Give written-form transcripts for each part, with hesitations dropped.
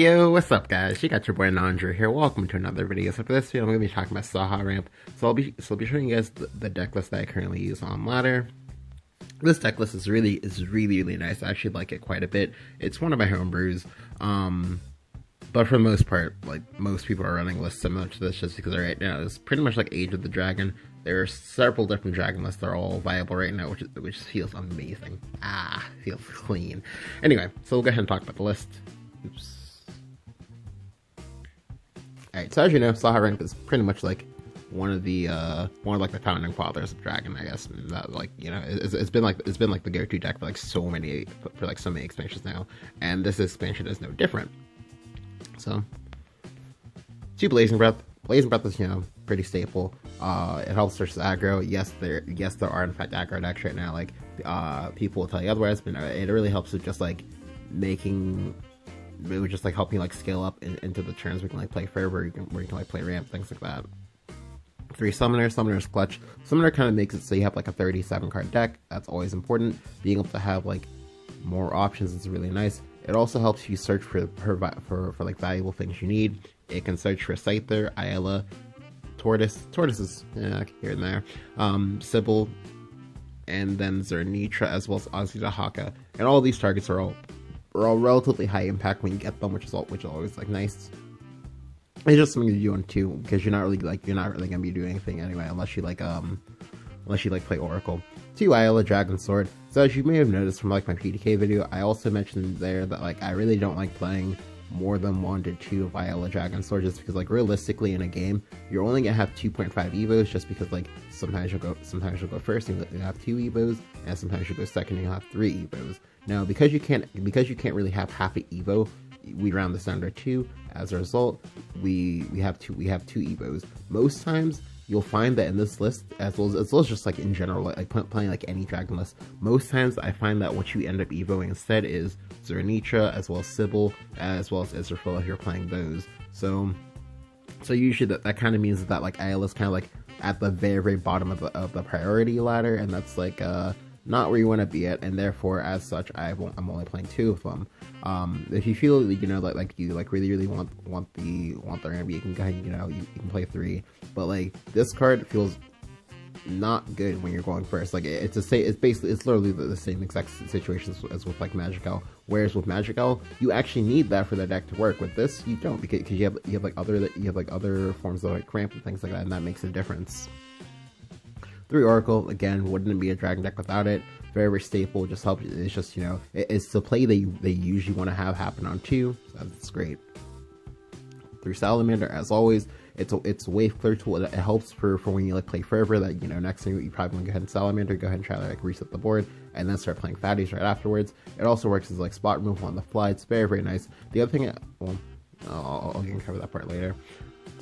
Yo, what's up guys? You got your boy Nandra here. Welcome to another video. So for this video, I'm going to be talking about Saha ramp. So I'll be showing you guys the deck list that I currently use on ladder. This deck list is really nice. I actually like it quite a bit. It's one of my homebrews. But for the most part, like most people are running lists similar to this just because right now it's pretty much like Age of the Dragon. There are several different dragon lists that are all viable right now, which feels amazing. Feels clean. Anyway, so we'll go ahead and talk about the list. Oops. Alright, so as you know, Saha ramp is pretty much like one of the founding fathers of Dragon, I guess. And that, like, you know, it's been like the go-to deck for so many expansions now, and this expansion is no different. So, 2 Blazing Breath. Blazing Breath is, you know, pretty staple. It helps versus aggro. Yes, there are in fact aggro decks right now. Like, people will tell you otherwise, but it really helps with just like making. It would just like help you like scale up into the turns we can like play Fervor, where you can like play ramp, things like that. 3 Summoner. Summoner is clutch. Summoner kind of makes it so you have like a 37 card deck. That's always important. Being able to have like more options is really nice. It also helps you search for like valuable things you need. It can search for Scyther, Ayla, Tortoises, yeah, here and there, Sybil, and then Zernitra, as well as Ozzy the Haka. And all these targets are all relatively high impact when you get them, which is always like nice. It's just something to do on 2 because you're not really gonna be doing anything anyway unless you play Oracle. 2 Ayla Dragon Sword. So as you may have noticed from like my PDK video, I also mentioned there that like I really don't like playing more than 1 to 2 of Ayla Dragon Sword, just because like realistically in a game you're only gonna have 2.5 evos, just because like sometimes you'll go first and you'll have 2 evos, and sometimes you'll go second and you'll have 3 evos. Now because you can't really have half an evo, we round this down to 2. As a result, we have 2 evos. Most times you'll find that in this list, as well as just like in general, like playing like any dragon list, most times I find that what you end up evoing instead is Zernitra, as well as Sybil, as well as Israfil if you're playing those. So usually that kind of means that like Ayla's kind of like at the very bottom of the priority ladder, and that's like not where you want to be at, and therefore as such I'm only playing 2 of them. If you feel, you know, like you like really want the ramp, you can go ahead, you know, you can play 3, but like this card feels not good when you're going first. Like it's literally the same exact situation as with like Magical. Whereas with Magical, you actually need that for the deck to work. With this, you don't, because you have other forms of like ramp and things like that, and that makes a difference. 3 Oracle, again, wouldn't be a dragon deck without it. Very staple, just helps. It's just, you know, it's the play they usually want to have happen on 2, so that's great. 3 Salamander, as always, it's a wave clear tool. It helps for when you like play Fervor, that, you know, next thing you probably want to go ahead and Salamander, go ahead and try to like reset the board, and then start playing fatties right afterwards. It also works as like spot removal on the fly. It's very nice. The other thing, well, I'll cover that part later.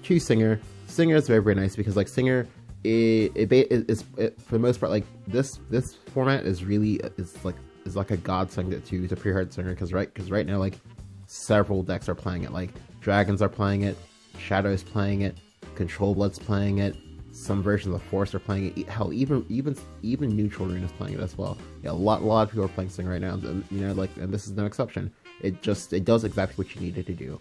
2 Singer. Singer is very nice because like Singer, it for the most part, like this format is like a godsend to pre-hard Singer, because right now like several decks are playing it. Like Dragons are playing it, Shadow's playing it, Control Blood's playing it, some versions of Force are playing it. Hell, even Neutral Rune is playing it as well. Yeah, a lot of people are playing Singer right now, and you know, like, and this is no exception. It does exactly what you need it to do.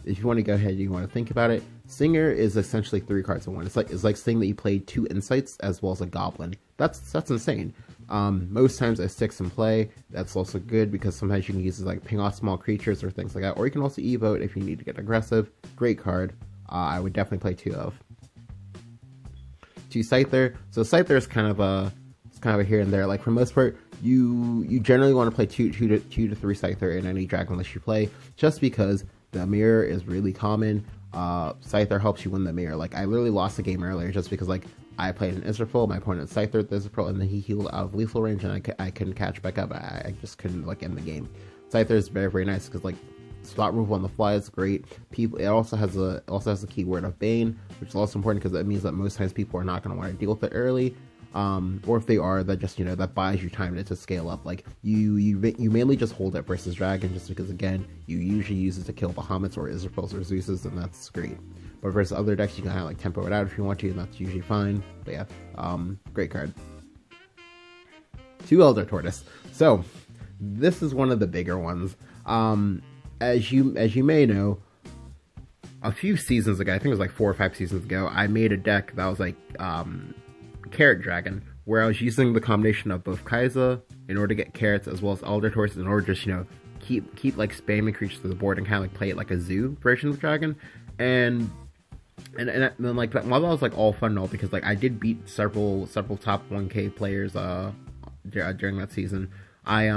If you want to go ahead and you want to think about it, Singer is essentially 3 cards in 1. It's like saying that you played 2 Insights as well as a Goblin. That's insane. Most times it sticks in play. That's also good because sometimes you can use it like ping off small creatures or things like that, or you can also evo it if you need to get aggressive. Great card. I would definitely play 2 of. 2 Scyther. So Scyther is kind of a here and there. Like for the most part, you generally want to play 2 to 3 Scyther in any dragon list you play, just because the mirror is really common. Scyther helps you win the mirror. Like I literally lost the game earlier just because like I played an Israfil, my opponent Scyther Israfil, and then he healed out of lethal range, and I couldn't catch back up. I just couldn't like end the game. Scyther is very nice because like spot removal on the fly is great. It also has the keyword of Bane, which is also important because that means that most times people are not going to want to deal with it early. Or if they are, that just, you know, that buys you time to scale up. Like you mainly just hold it versus Dragon, just because again you usually use it to kill Bahamuts or Israfils or Zeuses, and that's great. But versus other decks, you can kind of like tempo it out if you want to, and that's usually fine. But yeah, great card. 2 Elder Tortoise. So this is one of the bigger ones. as you may know, a few seasons ago, I think it was like 4 or 5 seasons ago, I made a deck that was like Carrot Dragon, where I was using the combination of both Kai'Sa in order to get carrots as well as Elder Tortoise in order to just, keep like spamming creatures to the board and kind of like play it like a zoo version of Dragon. And then like while that was like all fun and all, because like I did beat several top 1K players during that season, I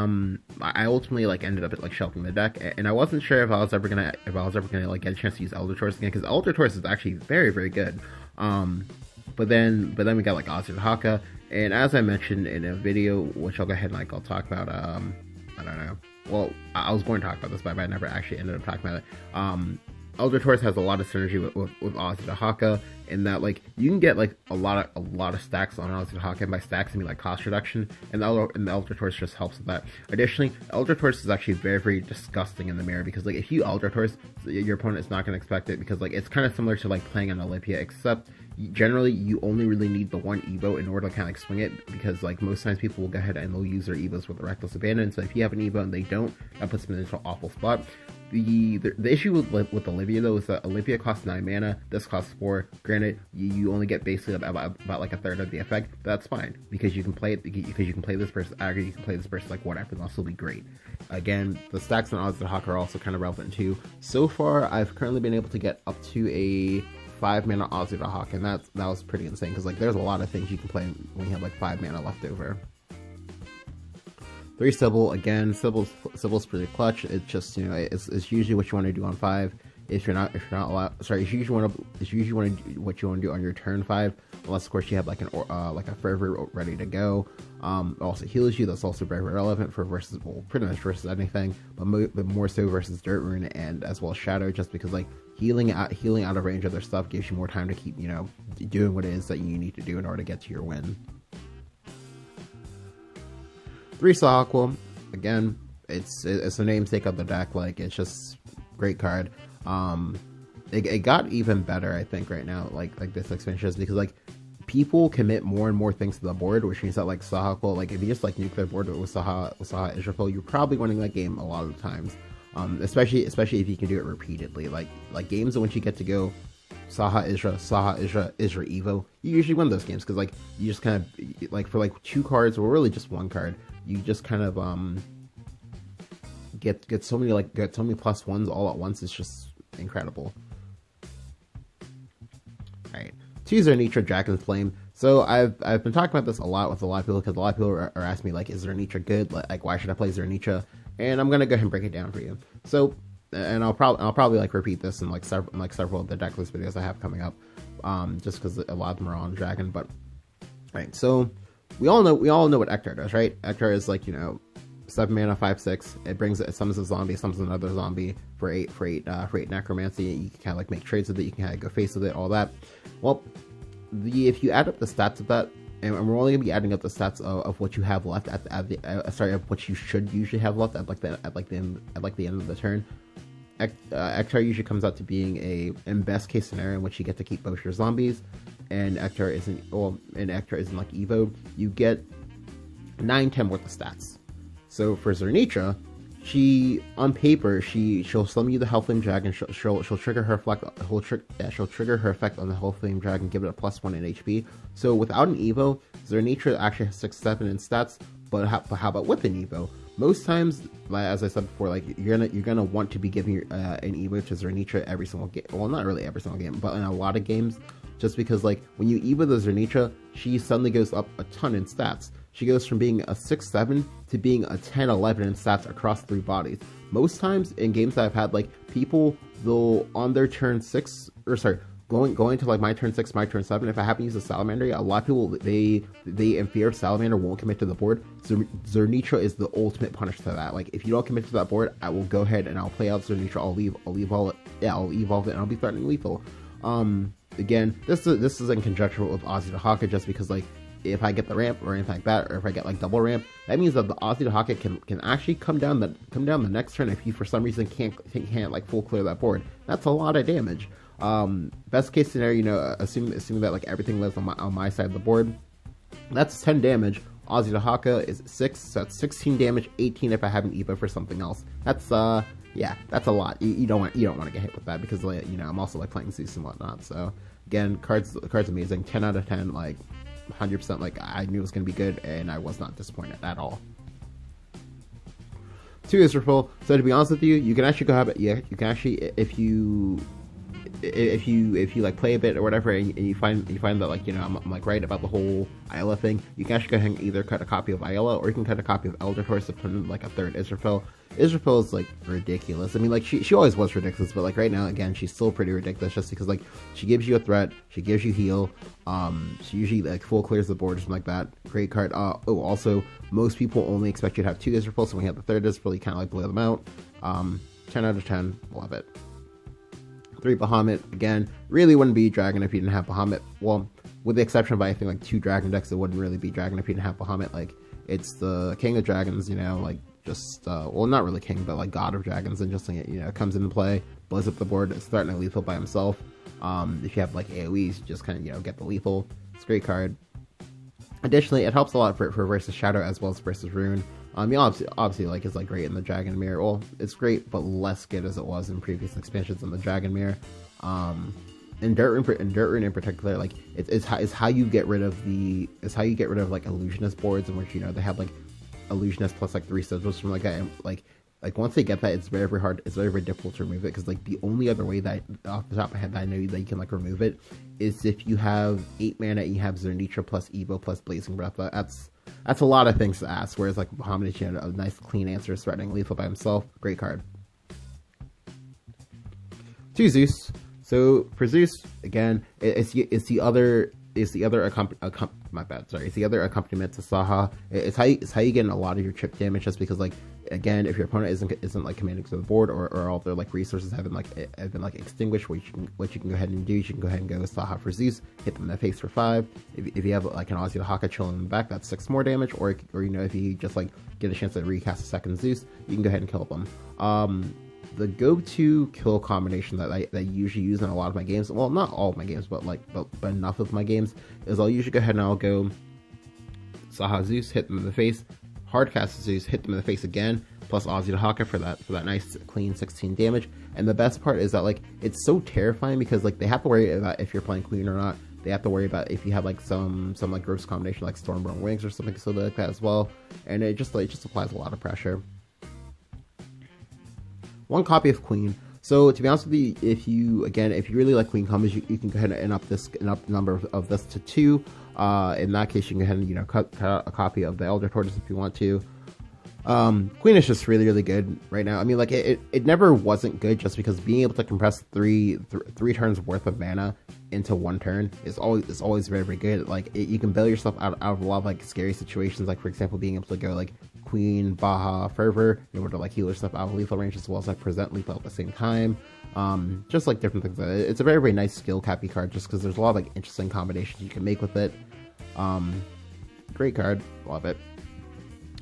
ultimately like ended up like shelving the deck, and I wasn't sure if I was ever gonna like get a chance to use Elder Tortoise again, because Elder Tortoise is actually very, very good. But then we got like Ozzy the Haka, and as I mentioned in a video, which I'll go ahead and like I'll talk about, I don't know. Well, I was going to talk about this, but I never actually ended up talking about it. Elder Tortoise has a lot of synergy with Ozzy the Haka, in that like you can get like a lot of stacks on Ozzy the Haka, and by stacks I mean like cost reduction, and the Elder Tortoise just helps with that. Additionally, Elder Tortoise is actually very, very disgusting in the mirror, because like if you Elder Tortoise, your opponent is not going to expect it, because like it's kind of similar to like playing an Olympia, except generally you only really need the one Evo in order to kind of like swing it, because like most times people will go ahead and they'll use their Evos with Reckless Abandon. So if you have an Evo and they don't, that puts them into an awful spot. The issue with Olivia though is that Olivia costs 9 mana, this costs 4. Granted, you only get basically about like a third of the effect, but that's fine, because you can play it, because you can play this versus aggro, you can play this versus like whatever, and that'll still be great. Again, the stacks on Ozzy the Haka are also kind of relevant too. So far, I've currently been able to get up to a 5 mana Ozzy the Haka, and that was pretty insane, because like there's a lot of things you can play when you have like 5 mana left over. 3 Sybil, again, Sybil's pretty clutch. It's just, it's usually what you want to do on 5. If you're not allowed, sorry, it's usually what you want to do on your turn 5, unless of course you have like a fervor ready to go. It also heals you. That's also very relevant for versus, well, pretty much versus anything, but more so versus Dirt Rune and as well as Shadow, just because like healing out of range of their stuff gives you more time to keep doing what it is that you need to do in order to get to your win. 3 Saha, again, it's the namesake of the deck. Like, it's just great card. It got even better, I think, right now, like this expansion, is because like people commit more and more things to the board, which means that like Saha, like if you just like nuke their board with Saha Israel, you're probably winning that game a lot of the times. Especially if you can do it repeatedly. Like games in which you get to go Saha Isra Evo, you usually win those games, because like you just kind of like for like 2 cards, or really just 1 card, you just kind of get so many +1s all at once. It's just incredible. Alright, 2 Zernitra Dragon's Flame. So I've been talking about this a lot with a lot of people, because a lot of people are asking me like, is Zernitra good? Like why should I play Zernitra? And I'm gonna go ahead and break it down for you. So, and I'll probably like repeat this in like several of the deck list videos I have coming up, just because a lot of them are on Dragon. But right, so we all know what Ektar does, right? Ektar is like 7 mana, 5/6. It summons a zombie, summons another zombie for 8 necromancy. You can kind of like make trades with it. You can kind of go face with it, all that. Well, if you add up the stats of that, and we're only gonna be adding up the stats of what you have left of what you should usually have left at the end of the turn. Ektar usually comes out to being in best case scenario, in which you get to keep both your zombies, and Ektar isn't like Evo. You get 9-10 worth of stats. So for Zernitra, on paper she'll summon you the Hellflame Dragon. She'll trigger her effect. She'll trigger her effect on the Hellflame Dragon, give it a +1 in HP. So without an Evo, Zernitra actually has 6-7 in stats. But how about with an Evo? Most times, as I said before, like you're gonna want to be giving an Evo to Zernitra every single game. Well, not really every single game, but in a lot of games, just because like when you Evo the Zernitra, she suddenly goes up a ton in stats. She goes from being a 6-7 to being a 10-11 in stats across 3 bodies. Most times in games that I've had, like people, they'll on their turn 6, or sorry, going to like my turn 6, my turn 7, if I happen to use a Salamander, a lot of people, they in fear of Salamander won't commit to the board. So Zernitra is the ultimate punish to that. Like if you don't commit to that board, I will go ahead and I'll play out Zernitra. I'll evolve it, and I'll be threatening lethal. Again, this is in conjunction with Ozzy the Haka, just because like if I get the ramp or anything like that, or if I get like double ramp, that means that the Ozzy the Haka can actually come down the next turn if you for some reason can't like full clear that board. That's a lot of damage. Best case scenario, assuming that like everything lives on my side of the board, that's 10 damage. Ozzy the Haka is 6, so that's 16 damage, 18 if I have an Evo for something else. That's yeah, that's a lot. You don't want to get hit with that because, like, you know, I'm also like playing Zeus and whatnot. So again, cards amazing. 10 out of 10, like 100%. Like I knew it was gonna be good, and I was not disappointed at all. 2 Israfel. So to be honest with you, you can actually go have it. Yeah, you can actually if you like play a bit or whatever, and you find that, like, you know, I'm like right about the whole Ayla thing, you can actually go ahead and either cut a copy of Ayla, or you can cut a copy of Elder Horse to put in like a 3rd Israfel. Israfel is like ridiculous. I mean, like she always was ridiculous, but like right now, again, she's still pretty ridiculous just because like she gives you a threat, she gives you heal, she usually like full clears the board, something like that. Great card. Oh, also most people only expect you to have 2 Israfel, so when you have the 3rd Israfel, you kind of like blow them out. 10 out of 10, love it. 3 Bahamut, again, really wouldn't be Dragon if you didn't have Bahamut. Well, with the exception of, I think, like 2 Dragon decks, it wouldn't really be Dragon if you didn't have Bahamut. Like, it's the King of Dragons, you know, like, just, well, not really King, but, like, God of Dragons, and just, like, you know, comes into play, blows up the board, it's threatening lethal by himself. If you have, like, AoEs, you just kind of, you know, get the lethal. It's a great card. Additionally, it helps a lot for versus Shadow as well as versus Rune. You know, obviously, like, it's like great in the Dragon Mirror. Well, it's great, but less good as it was in previous expansions in the Dragon Mirror. In Dirt Rune in particular, like it's how you get rid of like illusionist boards in which, you know, they have like illusionist plus like 3 sigils from like that, and like once they get that, it's very hard. It's very difficult to remove it, because like the only other way that off the top of my head that I know that you can like remove it is if you have 8 mana and you have Zernitra plus Evo plus Blazing Breath. That's a lot of things to ask. Whereas like Bahamut, you know, a nice clean answer, threatening lethal by himself. Great card. 2 Zeus. So for Zeus, again, it's the other accompaniment to Saha. It's how you get in a lot of your chip damage, just because, like, again, if your opponent isn't like commanding to the board, or all their like resources have been like extinguished, what you can go ahead and do, you can go ahead and go with Saha for Zeus, hit them in the face for 5. If you have like an Aussie to Haka chilling in the back, that's 6 more damage. Or you know, if you just like get a chance to recast a second Zeus, you can go ahead and kill them. The go-to kill combination that I usually use in a lot of my games, well, not all of my games, but enough of my games, is I'll usually go ahead and I'll go Saha Zeus, hit them in the face, hardcast Zeus, hit them in the face again, plus Aussie to Haka for that nice clean 16 damage. And the best part is that, like, it's so terrifying because, like, they have to worry about if you're playing Queen or not. They have to worry about if you have like some like gross combination like Stormborn Wings or something silly like that as well, and it just applies a lot of pressure. 1 copy of Queen. So to be honest with you, if you really like Queen combos, you can go ahead and up the number of this to 2. In that case, you can go ahead and, you know, cut out a copy of the Elder Tortoise if you want to. Queen is just really good right now. I mean, like, it never wasn't good, just because being able to compress three turns worth of mana into 1 turn is always very good. Like, you can bail yourself out of a lot of like scary situations, like for example being able to go like Queen, Baha, Fervor in order to like heal yourself out of lethal range, as well as like present lethal at the same time. Just like different things. It's a very nice skill cappy card, just because there's a lot of like interesting combinations you can make with it. Great card, love it.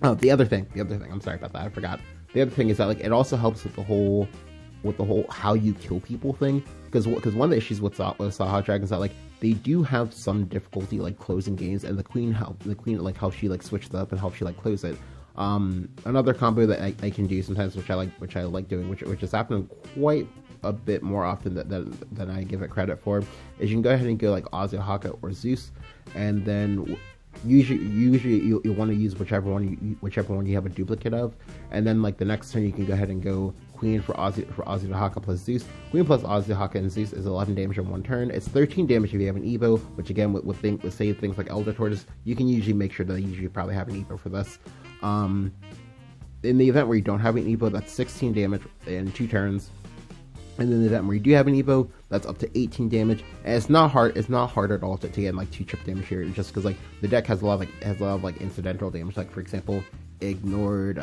Oh, the other thing, I'm sorry about that, I forgot. The other thing is that, like, it also helps with the whole how you kill people thing, because one of the issues with Saha Dragon is that, like, they do have some difficulty like closing games, and the queen helps you like switch it up and helps you like close it. Another combo that I can do sometimes, which I like doing, which is happening quite a bit more often than I give it credit for, is you can go ahead and go like Aussie, Haka, or Zeus, and then usually you want to use whichever one you have a duplicate of, and then like the next turn you can go ahead and go Queen for Aussie to Haka plus Zeus. Queen plus Aussie, Haka, and Zeus is 11 damage in 1 turn. It's 13 damage if you have an Evo, which again with say things like Elder Tortoise, you can usually make sure that you usually probably have an Evo for this. In the event where you don't have an Evo, that's 16 damage in 2 turns. And in the event where you do have an Evo, that's up to 18 damage. And it's not hard at all to get like 2 chip damage here, just because like the deck has a lot of like incidental damage, like for example ignored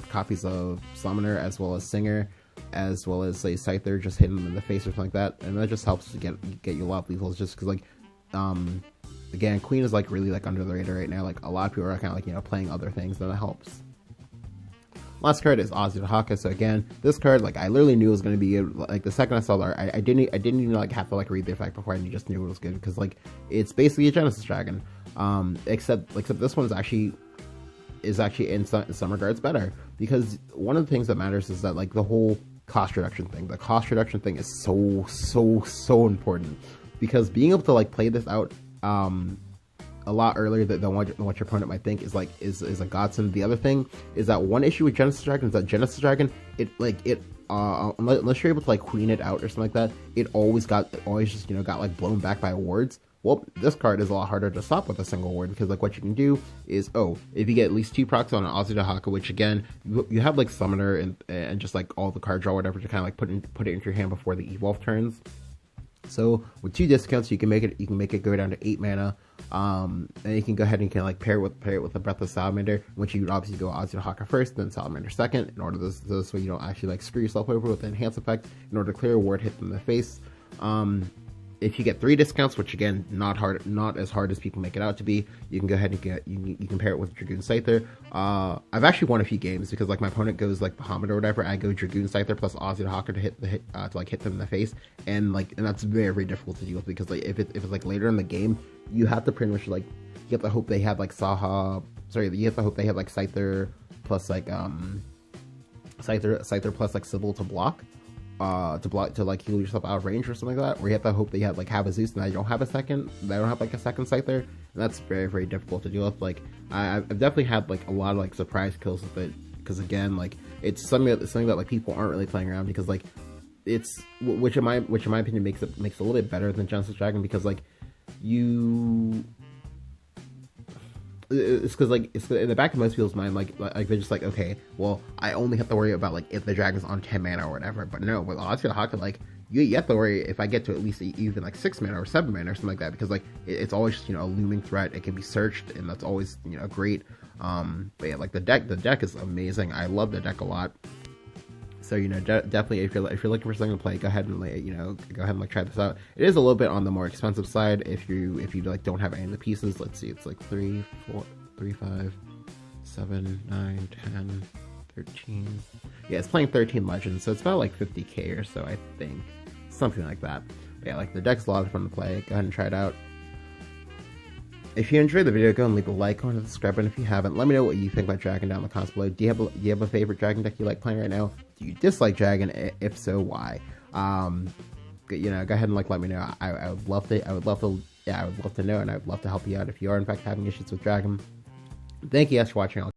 copies of Summoner as well as Singer, as well as say Scyther, just hitting them in the face or something like that, and that just helps to get you a lot of lethals, just because like again, Queen is like really like under the radar right now. Like a lot of people are kind of like, you know, playing other things, and that helps. Last card is Aussie to Haka. So again, this card, like, I literally knew it was going to be good. Like the second I saw the art, I didn't even like have to like read the effect before I just knew it was good, because like it's basically a Genesis Dragon. Except this one is actually is actually in some regards better, because one of the things that matters is that like the whole cost reduction thing. The cost reduction thing is so important, because being able to like play this out a lot earlier than what your opponent might think is a godsend. The other thing is that one issue with Genesis Dragon is that Genesis Dragon, unless you're able to like queen it out or something like that, it always just got like blown back by wards. Well, this card is a lot harder to stop with a single ward, because like what you can do is, if you get at least 2 procs on an Aussie to Haka, which again, you have like Summoner and just like all the card draw, whatever, to kind of like put it into your hand before the evolve turns. So with 2 discounts, you can make it go down to 8 mana, and you can go ahead and you can like pair it with a Breathless Salamander, which you would obviously go Aussie to Haka first, then Salamander second, in order this way you don't actually like screw yourself over with the enhance effect, in order to clear a ward, hit them in the face. If you get 3 discounts, which again, not as hard as people make it out to be, you can go ahead and you can pair it with Dragoon Scyther. I've actually won a few games because like my opponent goes like Bahamut or whatever, I go Dragoon Scyther plus Aussie to Haka to hit them in the face, and that's very, very difficult to deal with, because like if it's like later in the game, you have to pretty much like, you have to hope they have like Saha. Sorry, you have to hope they have like Scyther plus like Scyther plus like Sybil to block. To like heal yourself out of range or something like that, or you have to hope that you have a Zeus and I don't have a second Scyther, and that's very, very difficult to deal with. Like I've definitely had like a lot of like surprise kills with it, because again, like it's something that like people aren't really playing around, because like it's which in my opinion makes it a little bit better than Genesis Dragon, because like it's because like it's in the back of most people's mind, like they're just like, okay, well, I only have to worry about like if the dragon's on 10 mana or whatever. But no, with Aussie Haka, like you have to worry if I get to at least even like 6 mana or 7 mana or something like that, because like it's always just a looming threat. It can be searched, and that's always great. But yeah, like the deck is amazing. I love the deck a lot. So definitely if you're looking for something to play, go ahead and like try this out. It is a little bit on the more expensive side if you like don't have any of the pieces. Let's see, it's like 3, 4, 3, 5, 7, 9, 10, 13. Yeah, it's playing 13 Legends, so it's about like 50k or so, I think, something like that. But yeah, like the deck's a lot of fun to play. Go ahead and try it out. If you enjoyed the video, go and leave a like, go and subscribe button if you haven't. Let me know what you think about Dragon down in the comments below. Do you have a favorite Dragon deck you like playing right now? Do you dislike Dragon? If so, why? Go ahead and like let me know. I would love to know, and I would love to help you out if you are in fact having issues with Dragon. Thank you guys for watching.